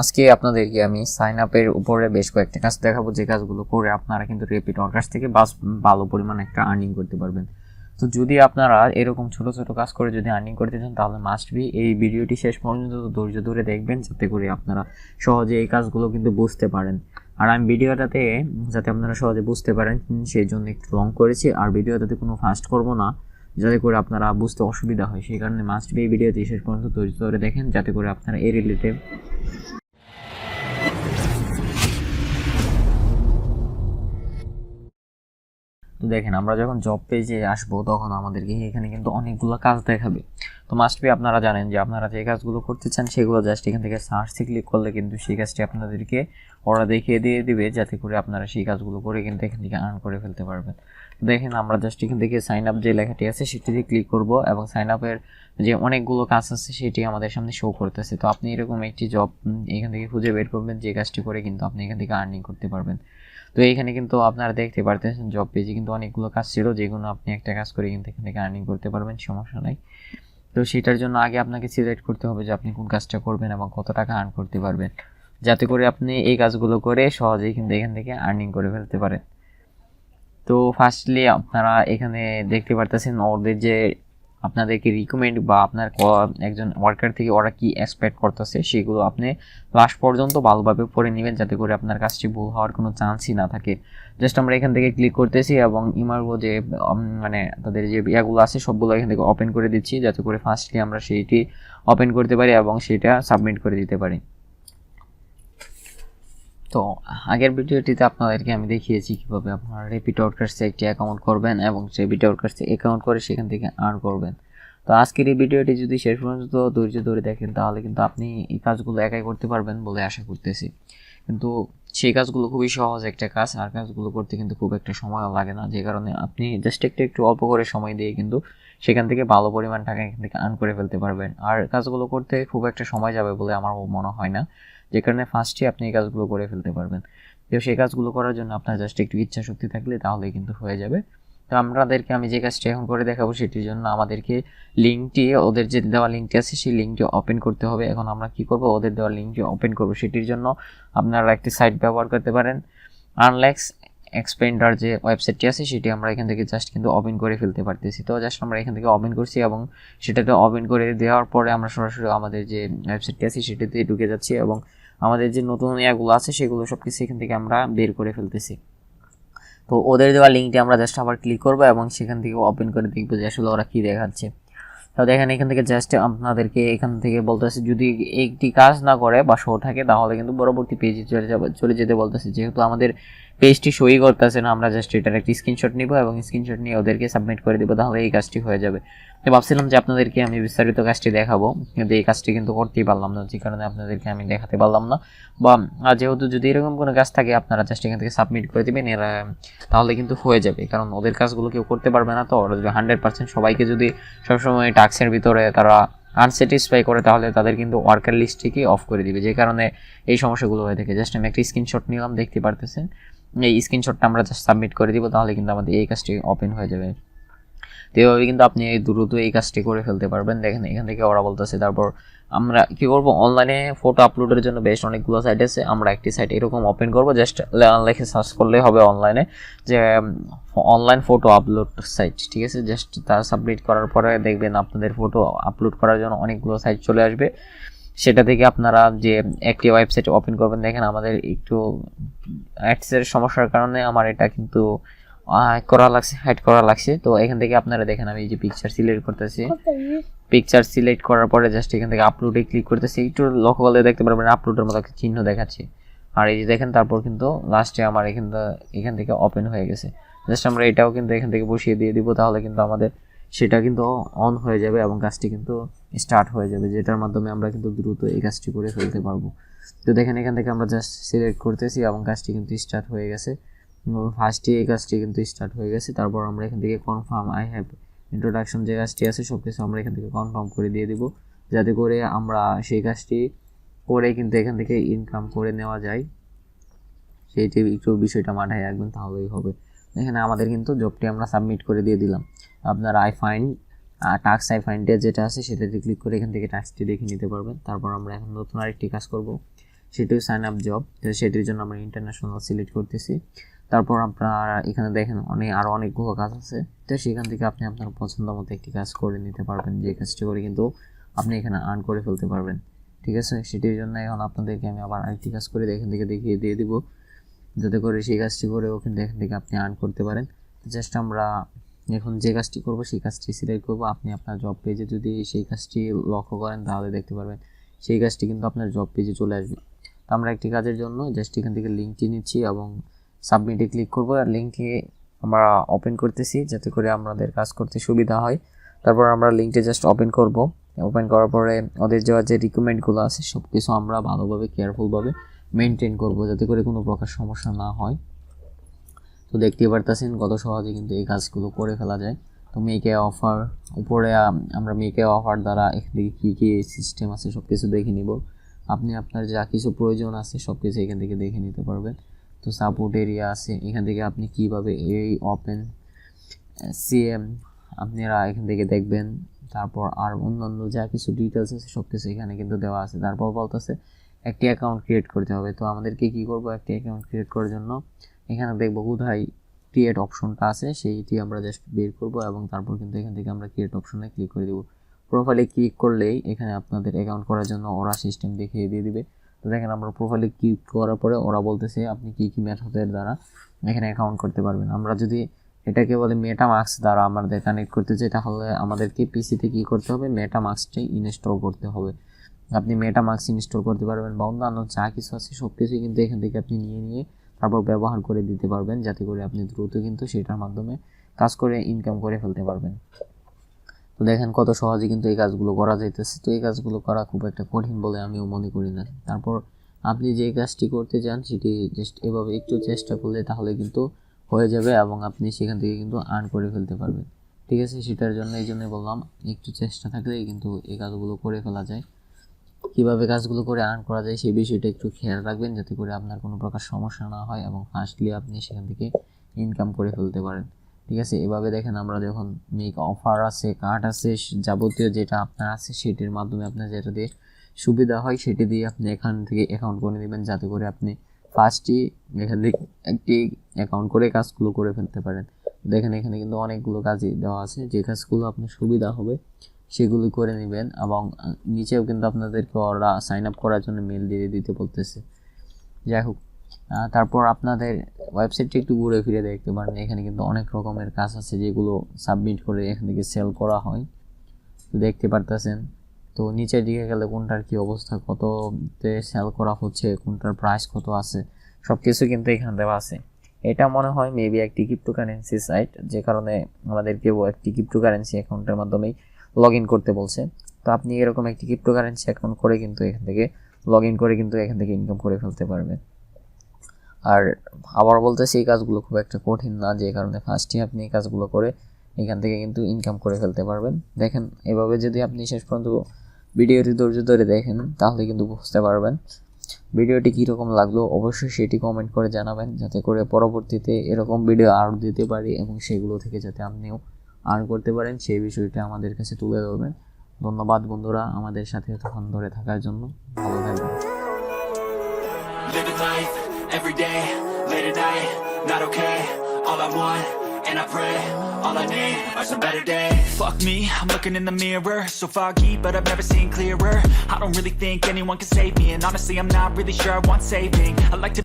আজকে আপনাদেরকে আমি সাইন আপের উপরে বেশ কয়েকটা কাজ দেখাবো, যে কাজগুলো করে আপনারা কিন্তু র্যাপিড ওয়ার্কার্স থেকে ভালো পরিমাণ একটা আর্নিং করতে পারবেন। তো যদি আপনারা এরকম ছোট ছোট কাজ করে যদি আর্নিং করতে চান, তাহলে মাস্ট বি এই ভিডিওটি শেষ পর্যন্ত ধৈর্য ধরে দেখবেন, যাতে করে আপনারা সহজে এই কাজগুলো কিন্তু বুঝতে পারেন। আর আমি ভিডিওটাতে যাতে আপনারা সহজে বুঝতে পারেন সেই জন্য একটু লং করেছি, আর ভিডিওটাতে কোনো ফাস্ট করব না, যাতে করে আপনারা বুঝতে অসুবিধা হয়। সেই কারণে মাস্ট বি এই ভিডিওটি শেষ পর্যন্ত ধৈর্য ধরে দেখেন, যাতে করে আপনারা এই রিলেটেড তো দেখেন, আমরা যখন জব পেজে আসবো তখন আমাদেরকে এখানে কিন্তু অনেকগুলো কাজ দেখাবে। তো মাস্ট বি আপনারা জানেন যে আপনারা যে কাজগুলো করতে চান সেগুলো জাস্ট এখান থেকে সার্চে ক্লিক করলে কিন্তু সেই কাজটি আপনাদেরকে ওরা দেখিয়ে দিয়ে দিবে, যাতে করে আপনারা সেই কাজগুলো করে কিন্তু এখান থেকে আর্ন করে ফেলতে পারবেন। দেখেন, আমরা জাস্ট এখান থেকে সাইন আপ যে লেখাটি আছে সেটিতে ক্লিক করব এবং সাইন আপের যে অনেকগুলো কাজ আছে সেটি আমাদের সামনে শো করতেছে। তো আপনি এরকম একটি জব এখান থেকে খুঁজে বের করবেন, যে কাজটি করে কিন্তু আপনি এখান থেকে আর্নিং করতে পারবেন। তো এইখানে কিন্তু আপনারা দেখতে পারতেছেন জব পেজে কিন্তু অনেকগুলো কাজ ছিল, যেগুলো আপনি একটা কাজ করে কিন্তু এখান থেকে আর্নিং করতে পারবেন, সমস্যা নাই। তো সেটার জন্য আগে আপনাকে সিলেক্ট করতে হবে যে আপনি কোন কাজটা করবেন এবং কত টাকা আর্ন করতে পারবেন, যাতে করে আপনি এই কাজগুলো করে সহজেই কিন্তু এখান থেকে আর্নিং করে ফেলতে পারেন। তো ফার্স্টলি আপনারা এখানে দেখতে পারতেছেন ওদের যে আপনাদেরকে রিকমেন্ড বা আপনার একজন ওয়ার্কার থেকে ওরা কি এক্সপেক্ট করতেছে সেগুলো আপনি লাস্ট পর্যন্ত ভালোভাবে পড়ে নেবেন, যাতে করে আপনার কাজটি ভুল হওয়ার কোনো চান্সই না থাকে। জাস্ট আমরা এখান থেকে ক্লিক করতেছি এবং ইমার্গো যে মানে তাদের যে ইয়াগুলো আছে সবগুলো এখান থেকে ওপেন করে দিচ্ছি, যাতে করে ফার্স্টলি আমরা সেইটি ওপেন করতে পারি এবং সেটা সাবমিট করে দিতে পারি। তো আগের ভিডিওটিতে আপনাদেরকে আমি দেখিয়েছি কীভাবে আপনারা র্যাপিড ওয়ার্কার্সে একটি অ্যাকাউন্ট করবেন এবং র্যাপিড ওয়ার্কার্সে অ্যাকাউন্ট করে সেখান থেকে আর্ন করবেন। তো আজকের এই ভিডিওটি যদি শেষ পর্যন্ত ধৈর্য ধরে দেখেন, তাহলে কিন্তু আপনি এই কাজগুলো একাই করতে পারবেন বলে আশা করতেছি। কিন্তু সেই কাজগুলো খুবই সহজ একটা কাজ, আর কাজগুলো করতে কিন্তু খুব একটা সময়ও লাগে না, যে কারণে আপনি জাস্ট একটু অল্প করে সময় দিয়ে কিন্তু সেখান থেকে ভালো পরিমাণ টাকা এখান থেকে আর্ন করে ফেলতে পারবেন। আর কাজগুলো করতে খুব একটা সময় যাবে বলে আমার মনে হয় না, যে কারণে ফার্স্টে আপনি এই কাজগুলো করে ফেলতে পারবেন। তো সেই কাজগুলো করার জন্য আপনার জাস্ট একটু ইচ্ছা শক্তি থাকলে তাহলেই কিন্তু হয়ে যাবে। তো আপনাদেরকে আমি যে কাজটি এখন করে দেখাবো সেটির জন্য আমাদেরকে লিঙ্কটি, ওদের যে দেওয়া লিঙ্কটি আছে সেই লিঙ্কটি ওপেন করতে হবে। এখন আমরা কি করব, ওদের দেওয়া লিঙ্কটি ওপেন করব। সেটির জন্য আপনারা একটি সাইট ব্যবহার করতে পারেন, আনলেক্স এক্সপেন্ডার যে ওয়েবসাইটটি আছে সেটি আমরা এখান থেকে জাস্ট কিন্তু ওপেন করে ফেলতে পারতেছি। তো জাস্ট আমরা এখান থেকে ওপেন করছি এবং সেটাতে ওপেন করে দেওয়ার পরে আমরা সরাসরি আমাদের যে ওয়েবসাইটটি আছে সেটাতে ঢুকে যাচ্ছি এবং আমাদের যে নতুন ইয়াগুলো আছে সেগুলো সব কিছু এখান থেকে আমরা বের করে ফেলতেছি। তো ওদের দেওয়া লিঙ্কটি আমরা জাস্ট আবার ক্লিক করবো এবং সেখান থেকে ওপেন করে দেখবো যে আসলে ওরা কী দেখাচ্ছে। তো দেখেন, এখান থেকে জাস্ট আপনাদেরকে এখান থেকে বলতেছে যদি একটি কাজ না করে বা শো থাকে তাহলে কিন্তু পরবর্তী পেজে চলে যেতে বলতেছে। যেহেতু আমাদের পেজটি সই করতেছে না, আমরা জাস্ট এটার একটি স্ক্রিনশট নিব এবং স্ক্রিনশট নিয়ে ওদেরকে সাবমিট করে দেবো, তাহলে এই কাজটি হয়ে যাবে। তো ভাবছিলাম যে আপনাদেরকে আমি বিস্তারিত কাজটি দেখাবো, কিন্তু এই কাজটি কিন্তু করতেই পারলাম না, যে কারণে আপনাদেরকে আমি দেখাতে পারলাম না। বা যেহেতু যদি এরকম কোনো কাজ থাকে আপনারা জাস্ট এখান থেকে সাবমিট করে দেবেন, এরা তাহলে কিন্তু হয়ে যাবে। কারণ ওদের কাজগুলো কেউ করতে পারবে না, তো ওরা যদি 100% সবাইকে যদি সবসময় টাস্কের ভিতরে তারা আনস্যাটিসফাই করে, তাহলে তাদের কিন্তু ওয়ার্কার লিস্ট থেকে অফ করে দিবে, যে কারণে এই সমস্যাগুলো হয়ে থাকে। জাস্ট আমি একটা স্ক্রিনশট নিলাম, দেখতে পারতেছেন এই স্ক্রিনশটটা আমরা জাস্ট সাবমিট করে দিব, তাহলে কিন্তু আমাদের এই কাজটি ওপেন হয়ে যাবে। তো এইভাবে কিন্তু আপনি দ্রুত এই কাজটি করে ফেলতে পারবেন। দেখেন, এখান থেকে ওরা বলতেছে তারপর আমরা কি করব, অনলাইনে ফটো আপলোডের জন্য বেস্ট অনেকগুলো সাইট আছে, আমরা একটি সাইট এরকম ওপেন করব। জাস্ট লিখে সার্চ করলেই হবে অনলাইনে যে অনলাইন ফটো আপলোড সাইট, ঠিক আছে। জাস্ট তা সাবমিট করার পরে দেখবেন আপনাদের ফটো আপলোড করার জন্য অনেকগুলো সাইট চলে আসবে। সেটা থেকে আপনারা যে একটি ওয়েবসাইট ওপেন করবেন। দেখেন, আমাদের একটু অ্যাডসের সমস্যার কারণে আমার এটা কিন্তু হাইড করা লাগছে। তো এখান থেকে আপনারা দেখেন, আমি এই যে পিকচার সিলেক্ট করতেছি, পিকচার সিলেক্ট করার পরে জাস্ট এখান থেকে আপলোডে ক্লিক করতেছি। একটু লক্ষ্য করলে দেখতে পারবেন আপলোডের মতো একটা চিহ্ন দেখাচ্ছে। আর এই যে দেখেন, তারপর কিন্তু লাস্টে আমার এখান থেকে ওপেন হয়ে গেছে। জাস্ট আমরা এটাও কিন্তু এখান থেকে বসিয়ে দিয়ে দিব, তাহলে কিন্তু আমাদের সেটা কিন্তু অন হয়ে যাবে এবং কাজটি কিন্তু স্টার্ট হয়ে যাবে, যেটার মাধ্যমে আমরা কিন্তু দ্রুত এই কাজটি করে ফেলতে পারবো। তো দেখেন, এখান থেকে আমরা জাস্ট সিলেক্ট করতেছি এবং কাজটি কিন্তু স্টার্ট হয়ে গেছে। ফার্স্টে এই কাজটি কিন্তু স্টার্ট হয়ে গেছে। তারপর আমরা এখান থেকে কনফার্ম আই হ্যাভ ইন্ট্রোডাকশন যে কাজটি আছে সব কিছু আমরা এখান থেকে কনফার্ম করে দিয়ে দিব, যাতে করে আমরা সেই কাজটি করে কিন্তু এখান থেকে ইনকাম করে নেওয়া যায়। সেইটি একটু বিষয়টা মাথায় রাখবেন, তাহলেই হবে। এখানে আমাদের কিন্তু জবটি আমরা সাবমিট করে দিয়ে দিলাম। আপনার আই ফাইন্ডে যেটা আছে সেটাতে ক্লিক করে এখান থেকে টাস্কটি দেখে নিতে পারবেন। তারপর আমরা এখন নতুন আরেকটি কাজ করব। সেটিও সাইন আপ জব। তো সেটির জন্য আমরা ইন্টারন্যাশনাল সিলেক্ট করতেছি। তারপর আপনারা এখানে দেখেন আরও অনেকগুলো কাজ আছে। তো সেখান থেকে আপনি আপনার পছন্দ মতো একটি কাজ করে নিতে পারবেন, যে কাজটি করে কিন্তু আপনি এখানে আর্ন করে ফেলতে পারবেন। ঠিক আছে, সেটির জন্য এখন আপনাদেরকে আমি আবার আরেকটি কাজ করে এখান থেকে দেখিয়ে দিয়ে দিব, যাতে করে সেই কাজটি করেও কিন্তু এখান থেকে আপনি আর্ন করতে পারেন। জাস্ট আমরা এখন যে কাজটি করব সেই কাজটি সিলেক্ট করব। আপনি আপনার জব পেজে যদি সেই কাজটি লক্ষ্য করেন তাহলে দেখতে পারবেন সেই কাজটি কিন্তু আপনার জব পেজে চলে আসবে। তো আমরা একটি কাজের জন্য জাস্ট এখান থেকে লিঙ্কটি নিচ্ছি এবং সাবমিটে ক্লিক করব, আর লিঙ্কটি আমরা ওপেন করতেছি যাতে করে আমাদের কাজ করতে সুবিধা হয়। তারপর আমরা লিঙ্কটি জাস্ট ওপেন করব। ওপেন করার পরে ওদের যে রিকমেন্ডগুলো আছে সব কিছু আমরা ভালোভাবে কেয়ারফুলভাবে মেনটেন করব, যাতে করে কোনো প্রকার সমস্যা না হয়। তো দেখতেই পারতেছেন কত সহজে কিন্তু এই কাজগুলো করে ফেলা যায়। তো মেকে অফার উপরে আমরা মেকে অফার দ্বারা এখান থেকে কী কী সিস্টেম আছে সব কিছু দেখে নিব। আপনি আপনার যা কিছু প্রয়োজন আছে সব কিছু এখান থেকে দেখে নিতে পারবেন। তো সাপোর্ট এরিয়া আছে, এখান থেকে আপনি কিভাবে এই ওপেন সিএম আপনারা এখান থেকে দেখবেন। তারপর আর অন্যান্য যা কিছু ডিটেলস আছে সব কিছু এখানে কিন্তু দেওয়া আছে। তারপর বলতেছে একটি অ্যাকাউন্ট ক্রিয়েট করতে হবে। তো আমাদেরকে কী করব, একটি অ্যাকাউন্ট ক্রিয়েট করার জন্য এখানে দেখবো কোথায় ক্রিয়েট অপশনটা আছে, সেইটি আমরা জাস্ট বের করব এবং তারপর কিন্তু এখান থেকে আমরা ক্রিয়েট অপশনে ক্লিক করে দেবো। প্রোফাইলে ক্লিক করলেই এখানে আপনাদের অ্যাকাউন্ট করার জন্য ওরা সিস্টেম দেখিয়ে দিয়ে দিবে। তো দেখেন আমরা প্রোফাইলে ক্লিক করার পরে ওরা বলতেছে আপনি কী কী মেথডের দ্বারা এখানে অ্যাকাউন্ট করতে পারবেন। আমরা যদি এটাকে বলে মেটামাস্ক দ্বারা আমাদের কানেক্ট করতে চাই, তাহলে আমাদেরকে পিসিতে কী করতে হবে, মেটামাস্কটাই ইনস্টল করতে হবে। আপনি মেটামাস্ক ইনস্টল করতে পারবেন বা অন্যান্য যা কিছু আছে সব কিছুই কিন্তু এখান থেকে আপনি নিয়ে তারপর ব্যবহার করে দিতে পারবেন, যাতে করে আপনি দ্রুত কিন্তু সেটার মাধ্যমে কাজ করে ইনকাম করে ফেলতে পারবেন। তো দেখেন কত সহজে কিন্তু এই কাজগুলো করা যাইতেছে। তো এই কাজগুলো করা খুব একটা কঠিন বলে আমিও মনে করি না। তারপর আপনি যে কাজটি করতে চান সেটি জাস্ট এভাবে একটু চেষ্টা করলে তাহলে কিন্তু হয়ে যাবে এবং আপনি সেখান থেকে কিন্তু আর্ন করে ফেলতে পারবেন। ঠিক আছে, সেটার জন্য এই জন্যই বললাম একটু চেষ্টা থাকলেই কিন্তু এই কাজগুলো করে ফেলা যায়। কীভাবে কাজগুলো করে আর্ন করা যায় সেই বিষয়টা একটু খেয়াল রাখবেন, যাতে করে আপনার কোনো প্রকার সমস্যা না হয় এবং ফার্স্টলি আপনি সেখান থেকে ইনকাম করে ফেলতে পারেন। ঠিক আছে, এভাবে দেখেন আমরা যখন মেক অফার আছে, কার্ড আছে, যাবতীয় যেটা আপনার আছে সেটির মাধ্যমে আপনার যেটা দিয়ে সুবিধা হয় সেটি দিয়ে আপনি এখান থেকে অ্যাকাউন্ট করে নেবেন, যাতে করে আপনি ফার্স্টই এখান থেকে একটি অ্যাকাউন্ট করে কাজগুলো করে ফেলতে পারেন। দেখেন এখানে কিন্তু অনেকগুলো কাজই দেওয়া আছে, যে কাজগুলো আপনার সুবিধা হবে সেগুলি করে নেবেন এবং নিচেও কিন্তু আপনাদেরকে ওরা সাইন আপ করার জন্য মেল দিয়ে দিতে বলতেছে। যাই হোক, তারপর আপনাদের ওয়েবসাইটটি একটু ঘুরে ফিরে দেখতে পারেন। এখানে কিন্তু অনেক রকমের কাজ আছে যেগুলো সাবমিট করে এখান থেকে সেল করা হয়, তো দেখতে পারতেছেন। তো নিচের দিকে গেলে কোনটার কি অবস্থা, কততে সেল করা হচ্ছে, কোনটার প্রাইস কত আছে সব কিছু কিন্তু এখানে দেওয়া আছে। এটা মনে হয় মেবি একটি ক্রিপ্টোকারেন্সি সাইট, যে কারণে আমাদেরকেও একটি ক্রিপ্টোকারেন্সি অ্যাকাউন্টের মাধ্যমেই লগ ইন করতে বলছে। তো আপনি এরকম একটি ক্রিপ্টোকারেন্সি অ্যাকাউন্ট করে কিন্তু এখান থেকে লগ ইন করে কিন্তু এখান থেকে ইনকাম করে ফেলতে পারবেন। আর আবার বলতেছি এই কাজগুলো খুব একটা কঠিন না, যে কারণে ফার্স্টে আপনি এই কাজগুলো করে এখান থেকে কিন্তু ইনকাম করে ফেলতে পারবেন। দেখেন এভাবে যদি আপনি শেষ পর্যন্ত ভিডিওটি ধৈর্য ধরে দেখেন তাহলে কিন্তু বুঝতে পারবেন ভিডিওটি কীরকম লাগলো। অবশ্যই সেটি কমেন্ট করে জানাবেন, যাতে করে পরবর্তীতে এরকম ভিডিও আরও দিতে পারি এবং সেগুলো থেকে যাতে আপনিও আর্ন করতে পারেন সেই বিষয়টা আমাদের কাছে তুলে ধরবেন। ধন্যবাদ বন্ধুরা আমাদের সাথে এতক্ষণ ধরে থাকার জন্য। ভালো থাকবেন। Living life, every day, late at night, not okay. All I want, and I pray, all I need are some better days. Fuck me, I'm looking in the mirror, so foggy, but I've never seen clearer. I don't really think anyone can save me, and honestly I'm not really sure I want saving. I like to